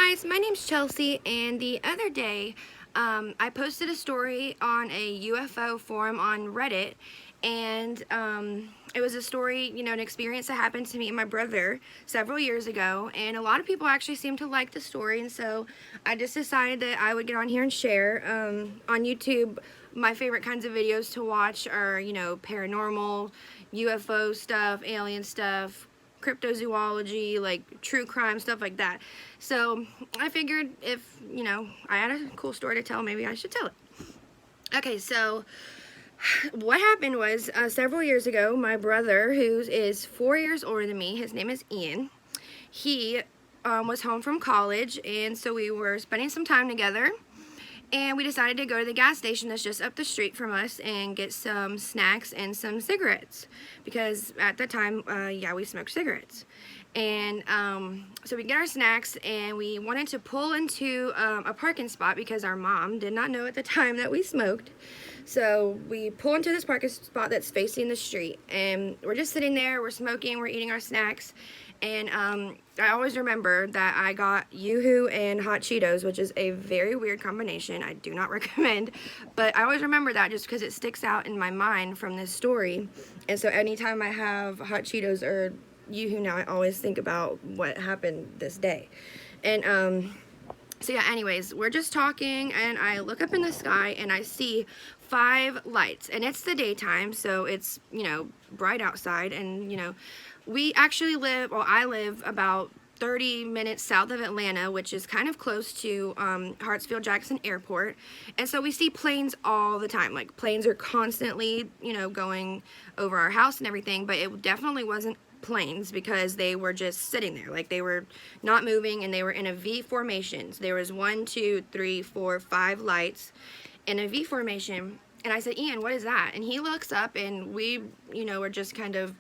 guys, my name's Chelsea, and the other day I posted a story on a UFO forum on Reddit, and it was a story, an experience that happened to me and my brother several years ago, and a lot of people actually seemed to like the story, and so I just decided that I would get on here and share. On YouTube, my favorite kinds of videos to watch are, paranormal, UFO stuff, alien stuff, cryptozoology, like true crime, stuff like that. So I figured if, I had a cool story to tell, maybe I should tell it. Okay, so what happened was several years ago, my brother, who is 4 years older than me, his name is Ian, he was home from college, and so we were spending some time together. And we decided to go to the gas station that's just up the street from us and get some snacks and some cigarettes. Because at the time, we smoked cigarettes. And so we get our snacks, and we wanted to pull into a parking spot because our mom did not know at the time that we smoked. So we pull into this parking spot that's facing the street. And we're just sitting there, we're smoking, we're eating our snacks. And I always remember that I got Yoo-hoo and hot Cheetos, which is a very weird combination. I do not recommend, but I always remember that just because it sticks out in my mind from this story. And so anytime I have hot Cheetos or Yoo-hoo now, I always think about what happened this day. And so yeah, anyways, we're just talking, and I look up in the sky and I see 5 lights, and it's the daytime, so it's, bright outside. And we actually I live about 30 minutes south of Atlanta, which is kind of close to Hartsfield-Jackson Airport. And so we see planes all the time. Like, planes are constantly, going over our house and everything, but it definitely wasn't planes because they were just sitting there. Like, they were not moving, and they were in a V formation. So there was 1, 2, 3, 4, 5 lights in a V formation. And I said, Ian, what is that? And he looks up, and we, were just kind of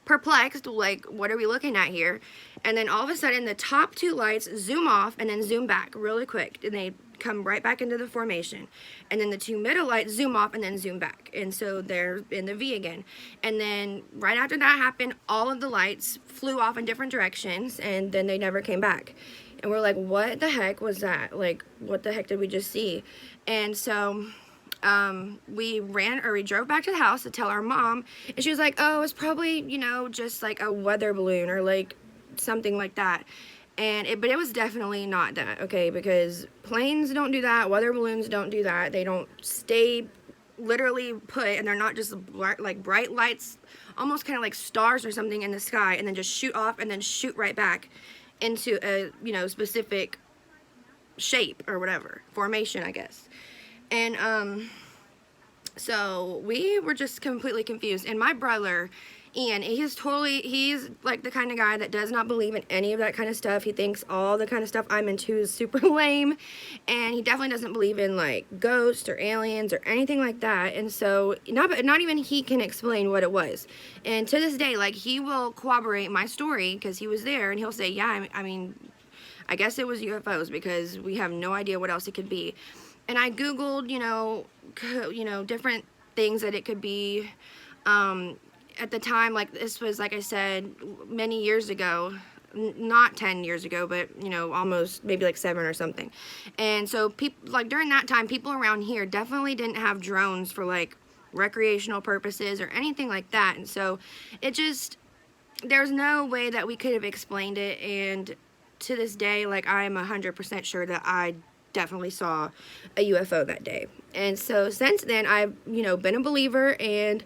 perplexed, like, what are we looking at here? And then all of a sudden the top 2 lights zoom off and then zoom back really quick, and they come right back into the formation. And then the 2 middle lights zoom off and then zoom back, and so they're in the V again. And then right after that happened, all of the lights flew off in different directions, and then they never came back. And we're like, what the heck was that? Like, what the heck did we just see? And so we drove back to the house to tell our mom, and she was like, oh, it's probably, just like a weather balloon or like something like that. But it was definitely not that, okay, because planes don't do that, weather balloons don't do that. They don't stay literally put, and they're not just bright lights, almost kind of like stars or something in the sky, and then just shoot off and then shoot right back into a, specific shape or whatever, formation, I guess. And so we were just completely confused. And my brother, Ian, he's like the kind of guy that does not believe in any of that kind of stuff. He thinks all the kind of stuff I'm into is super lame, and he definitely doesn't believe in like ghosts or aliens or anything like that. And so not even he can explain what it was. And to this day, like, he will corroborate my story because he was there, and he'll say, yeah, I mean, I guess it was UFOs because we have no idea what else it could be. And I Googled, different things that it could be. At the time, like, this was, like I said, many years ago, not 10 years ago, but, almost maybe like 7 or something. And so people, like, during that time, people around here definitely didn't have drones for, like, recreational purposes or anything like that. And so there's no way that we could have explained it. And to this day, like, I'm 100% sure that I definitely saw a UFO that day. And so since then, I've, been a believer, and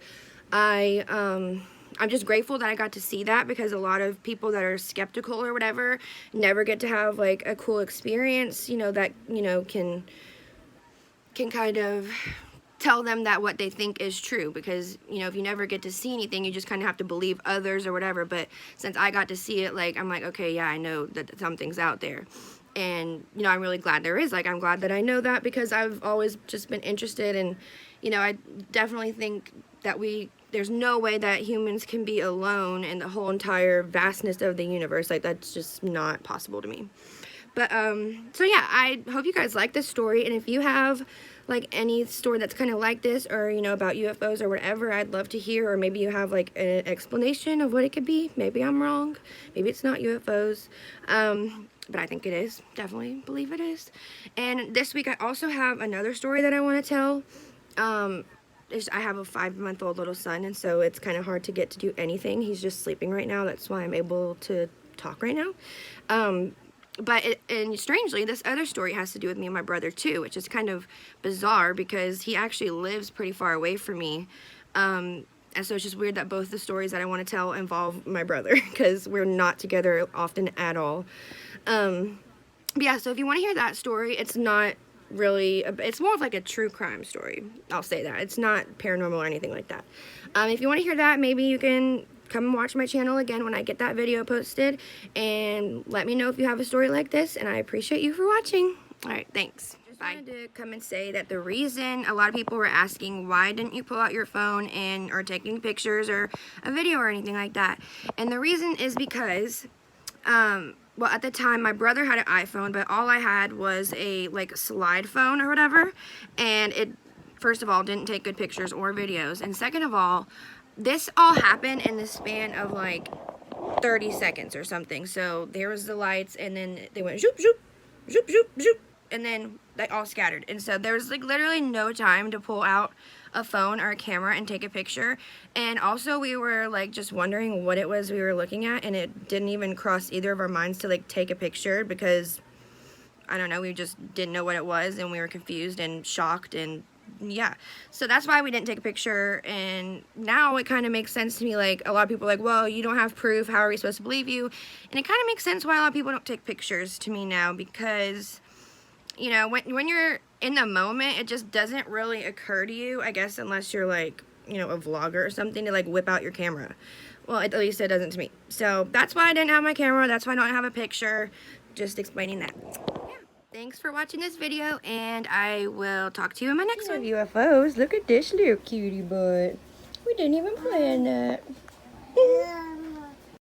I'm just grateful that I got to see that, because a lot of people that are skeptical or whatever never get to have like a cool experience, that, can kind of tell them that what they think is true, because, if you never get to see anything, you just kind of have to believe others or whatever. But since I got to see it, like, I'm like, okay, yeah, I know that something's out there. And, I'm really glad there is. Like, I'm glad that I know that, because I've always just been interested, and, I definitely think that there's no way that humans can be alone in the whole entire vastness of the universe. Like, that's just not possible to me. But, so yeah, I hope you guys like this story, and if you have, like, any story that's kind of like this, or, about UFOs or whatever, I'd love to hear. Or maybe you have, like, an explanation of what it could be. Maybe I'm wrong. Maybe it's not UFOs. but I think it is. Definitely believe it is. And this week I also have another story that I want to tell. I have a 5-month-old little son, and so it's kind of hard to get to do anything. He's just sleeping right now. That's why I'm able to talk right now. And strangely, this other story has to do with me and my brother too, which is kind of bizarre because he actually lives pretty far away from me. And so it's just weird that both the stories that I want to tell involve my brother because we're not together often at all. But yeah, so if you want to hear that story, it's not really, it's more of like a true crime story. I'll say that. It's not paranormal or anything like that. If you want to hear that, maybe you can come and watch my channel again when I get that video posted, and let me know if you have a story like this, and I appreciate you for watching. Alright, thanks. Just wanted to come and say that the reason a lot of people were asking why didn't you pull out your phone and or taking pictures or a video or anything like that, and the reason is because well, at the time my brother had an iPhone, but all I had was a like slide phone or whatever, and it first of all didn't take good pictures or videos, and second of all, this all happened in the span of like 30 seconds or something. So there was the lights, and then they went zoop, zoop, zoop, zoop, zoop, and then they all scattered. And so there was like literally no time to pull out a phone or a camera and take a picture. And also we were like just wondering what it was we were looking at, and it didn't even cross either of our minds to like take a picture because, I don't know, we just didn't know what it was, and we were confused and shocked, and yeah, so that's why we didn't take a picture. And now it kind of makes sense to me. Like, a lot of people are like, well, you don't have proof, how are we supposed to believe you? And it kind of makes sense why a lot of people don't take pictures to me now, because, you know, when you're in the moment, it just doesn't really occur to you, I guess, unless you're like, you know, a vlogger or something, to like whip out your camera. Well, at least it doesn't to me. So that's why I didn't have my camera, that's why I don't have a picture. Just explaining that. Thanks for watching this video, and I will talk to you in my next one. UFOs, look at this little cutie butt. We didn't even plan that.